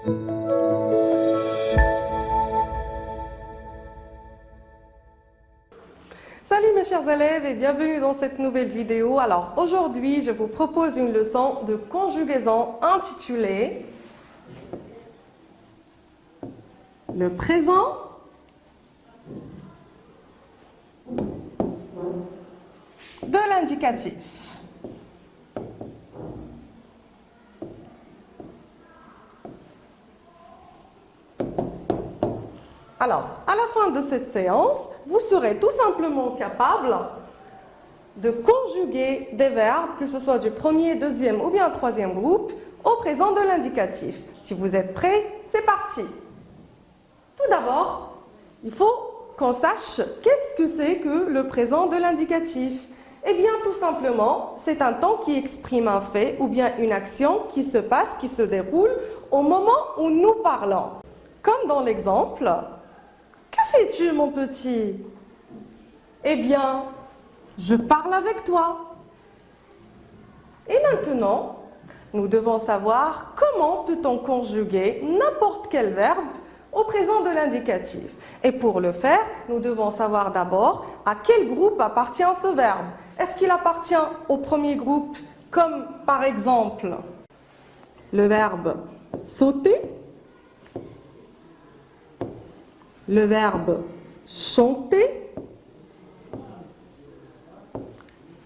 Salut mes chers élèves et bienvenue dans cette nouvelle vidéo. Alors aujourd'hui, je vous propose une leçon de conjugaison intitulée le présent de l'indicatif. Alors, à la fin de cette séance, vous serez tout simplement capable de conjuguer des verbes, que ce soit du premier, deuxième ou bien troisième groupe, au présent de l'indicatif. Si vous êtes prêts, c'est parti. Tout d'abord, il faut qu'on sache qu'est-ce que c'est que le présent de l'indicatif. Eh bien, tout simplement, c'est un temps qui exprime un fait ou bien une action qui se passe, qui se déroule au moment où nous parlons. Comme dans l'exemple, que fais-tu, mon petit? Eh bien, je parle avec toi. Et maintenant, nous devons savoir comment peut-on conjuguer n'importe quel verbe au présent de l'indicatif. Et pour le faire, nous devons savoir d'abord à quel groupe appartient ce verbe. Est-ce qu'il appartient au premier groupe, comme par exemple le verbe sauter, le verbe chanter,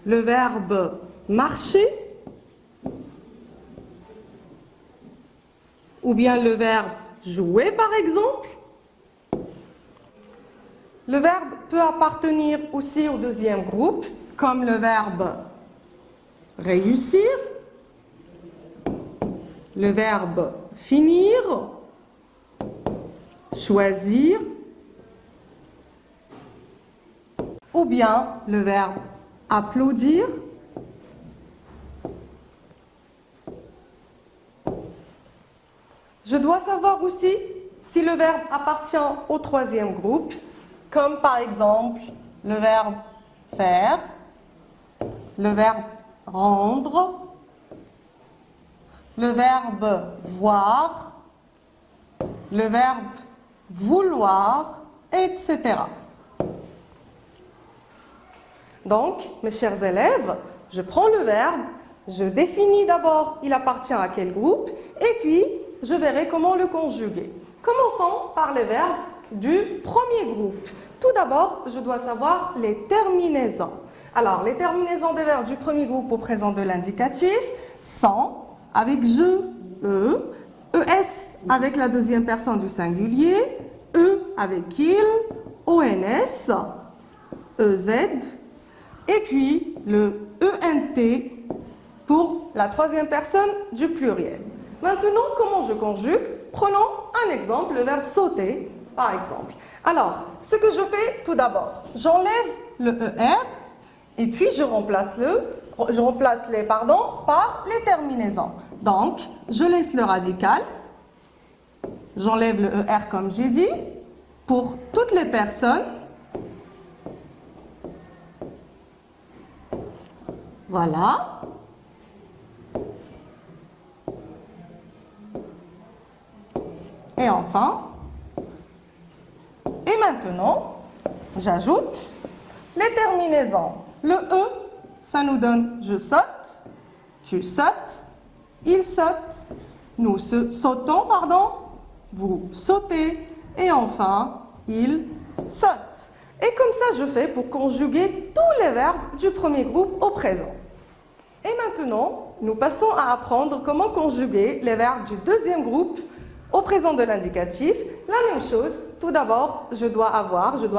le verbe marcher, ou bien le verbe jouer par exemple. Le verbe peut appartenir aussi au deuxième groupe, comme le verbe réussir, le verbe finir, choisir, ou bien le verbe applaudir, je dois savoir aussi si le verbe appartient au troisième groupe, comme par exemple le verbe faire, le verbe rendre, le verbe voir, le verbe vouloir, etc. Donc, mes chers élèves, je prends le verbe, je définis d'abord il appartient à quel groupe, et puis je verrai comment le conjuguer. Commençons par les verbes du premier groupe. Tout d'abord, je dois savoir les terminaisons. Alors, les terminaisons des verbes du premier groupe au présent de l'indicatif sont avec je, es avec la deuxième personne du singulier, avec il, ons, ez, et puis le ent pour la troisième personne du pluriel. Maintenant, comment je conjugue? Prenons un exemple, le verbe sauter, par exemple. Alors, ce que je fais tout d'abord, j'enlève le er et puis je remplace les par les terminaisons. Donc, je laisse le radical, j'enlève le er comme j'ai dit, pour toutes les personnes. Voilà. Et enfin, et maintenant, j'ajoute les terminaisons. Le e, ça nous donne je saute, tu sautes, il saute, nous sautons, vous sautez, et enfin, il saute. Et comme ça, je fais pour conjuguer tous les verbes du premier groupe au présent. Et maintenant, nous passons à apprendre comment conjuguer les verbes du deuxième groupe au présent de l'indicatif. La même chose, tout d'abord, je dois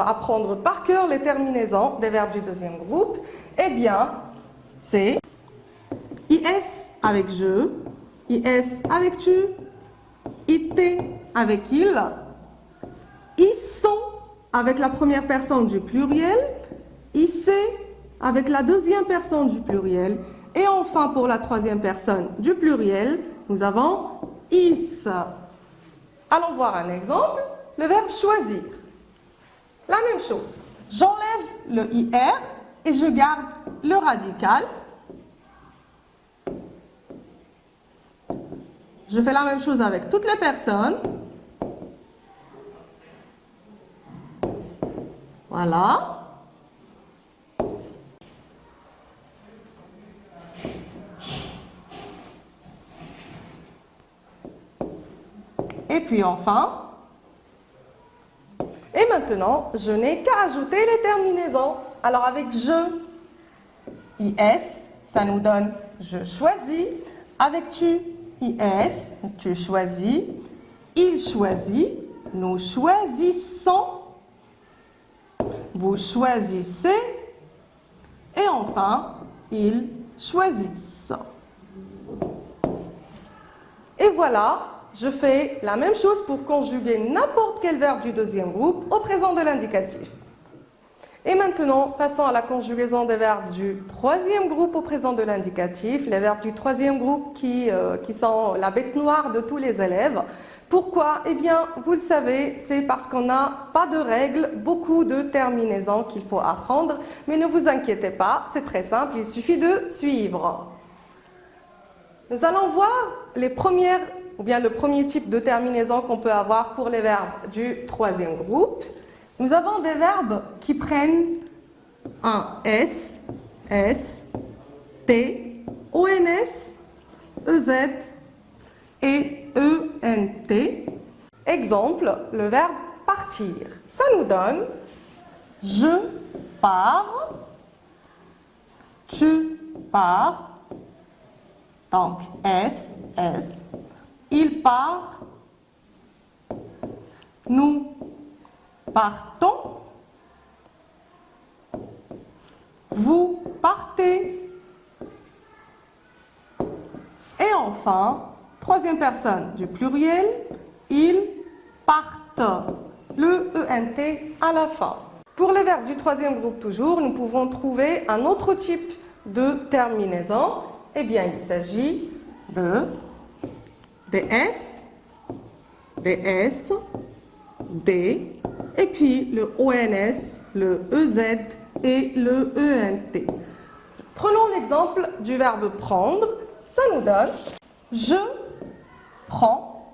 apprendre par cœur les terminaisons des verbes du deuxième groupe. Eh bien, c'est is avec je, is avec tu, it avec il, ils sont avec la première personne du pluriel, ic avec la deuxième personne du pluriel, et enfin pour la troisième personne du pluriel, nous avons is. Allons voir un exemple, le verbe choisir. La même chose, j'enlève le ir et je garde le radical. Je fais la même chose avec toutes les personnes. Voilà. Et puis enfin, et maintenant, je n'ai qu'à ajouter les terminaisons. Alors avec je, is, ça nous donne je choisis. Avec tu, is, tu choisis. Il choisit, nous choisissons. Vous choisissez. Et enfin, ils choisissent. Et voilà. Je fais la même chose pour conjuguer n'importe quel verbe du deuxième groupe au présent de l'indicatif. Et maintenant, passons à la conjugaison des verbes du troisième groupe au présent de l'indicatif. Les verbes du troisième groupe qui sont la bête noire de tous les élèves. Pourquoi? Eh bien, vous le savez, c'est parce qu'on n'a pas de règles, beaucoup de terminaisons qu'il faut apprendre. Mais ne vous inquiétez pas, c'est très simple, il suffit de suivre. Nous allons voir les premières ou bien le premier type de terminaison qu'on peut avoir pour les verbes du troisième groupe. Nous avons des verbes qui prennent un S, S, T, ONS, EZ et ENT. Exemple, le verbe partir. Ça nous donne je pars, tu pars, donc S, S. Il part, nous partons, vous partez. Et enfin, troisième personne du pluriel, ils partent, le ENT à la fin. Pour les verbes du troisième groupe toujours, nous pouvons trouver un autre type de terminaison. Eh bien, il s'agit de DS, DS, D, et puis le ONS, le EZ et le ENT. Prenons l'exemple du verbe prendre. Ça nous donne je prends,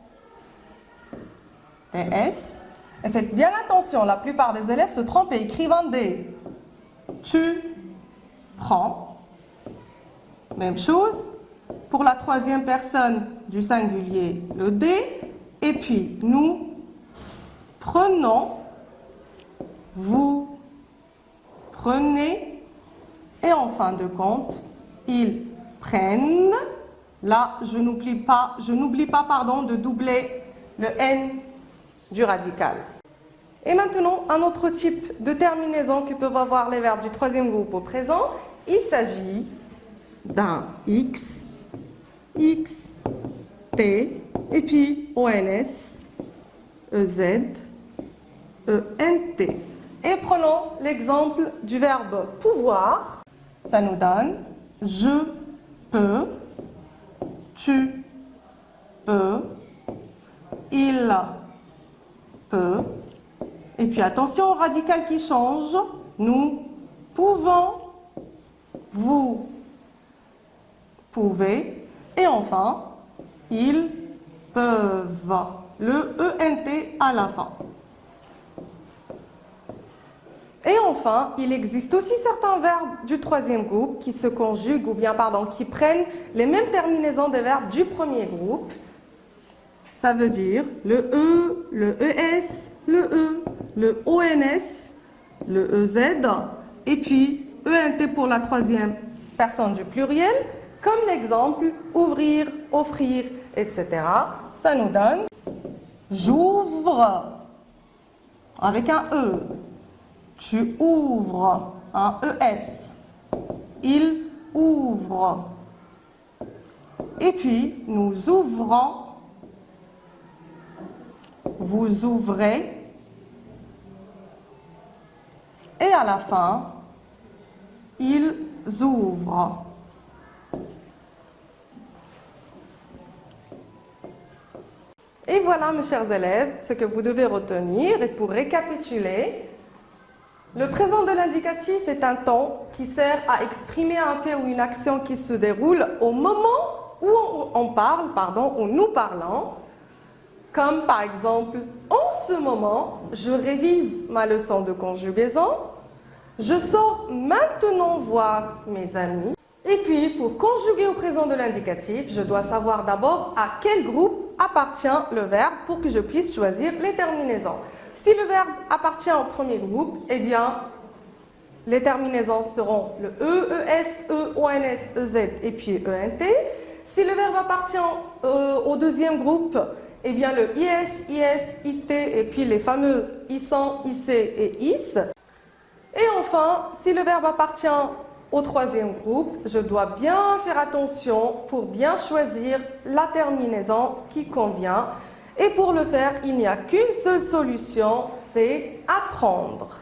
DS. Et faites bien attention, la plupart des élèves se trompent et écrivent un D. Tu prends. Même chose. Pour la troisième personne du singulier, le D. Et puis, nous prenons, vous prenez. Et en fin de compte, ils prennent. Là, je n'oublie pas de doubler le N du radical. Et maintenant, un autre type de terminaison que peuvent avoir les verbes du troisième groupe au présent. Il s'agit d'un X, X, T, et puis ONS, EZ, ENT. Et prenons l'exemple du verbe pouvoir. Ça nous donne je peux, tu peux, il peut. Et puis attention au radical qui change. Nous pouvons, vous pouvez. Et enfin, ils peuvent. Le ENT à la fin. Et enfin, il existe aussi certains verbes du troisième groupe qui se conjuguent, ou bien, qui prennent les mêmes terminaisons des verbes du premier groupe. Ça veut dire le E, le ES, le E, le ONS, le EZ, et puis ENT pour la troisième personne du pluriel, comme l'exemple ouvrir, offrir, etc. Ça nous donne j'ouvre avec un E. Tu ouvres, un ES. Il ouvre. Et puis, nous ouvrons. Vous ouvrez. Et à la fin, ils ouvrent. Et voilà, mes chers élèves, ce que vous devez retenir. Et pour récapituler, le présent de l'indicatif est un temps qui sert à exprimer un fait ou une action qui se déroule au moment où où nous parlons, comme par exemple, en ce moment, je révise ma leçon de conjugaison, je sors maintenant voir mes amis. Et puis, pour conjuguer au présent de l'indicatif, je dois savoir d'abord à quel groupe appartient le verbe pour que je puisse choisir les terminaisons. Si le verbe appartient au premier groupe, eh bien, les terminaisons seront le E, ES, E, ONS, EZ et puis ENT. Si le verbe appartient au deuxième groupe, eh bien le IS, IS, IT et puis les fameux ISAN, IC et IS. Et enfin, si le verbe appartient au troisième groupe, je dois bien faire attention pour bien choisir la terminaison qui convient. Et pour le faire, il n'y a qu'une seule solution, c'est apprendre.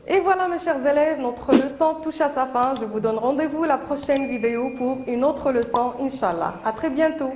Et voilà mes chers élèves, notre leçon touche à sa fin. Je vous donne rendez-vous la prochaine vidéo pour une autre leçon, Inch'Allah. À très bientôt.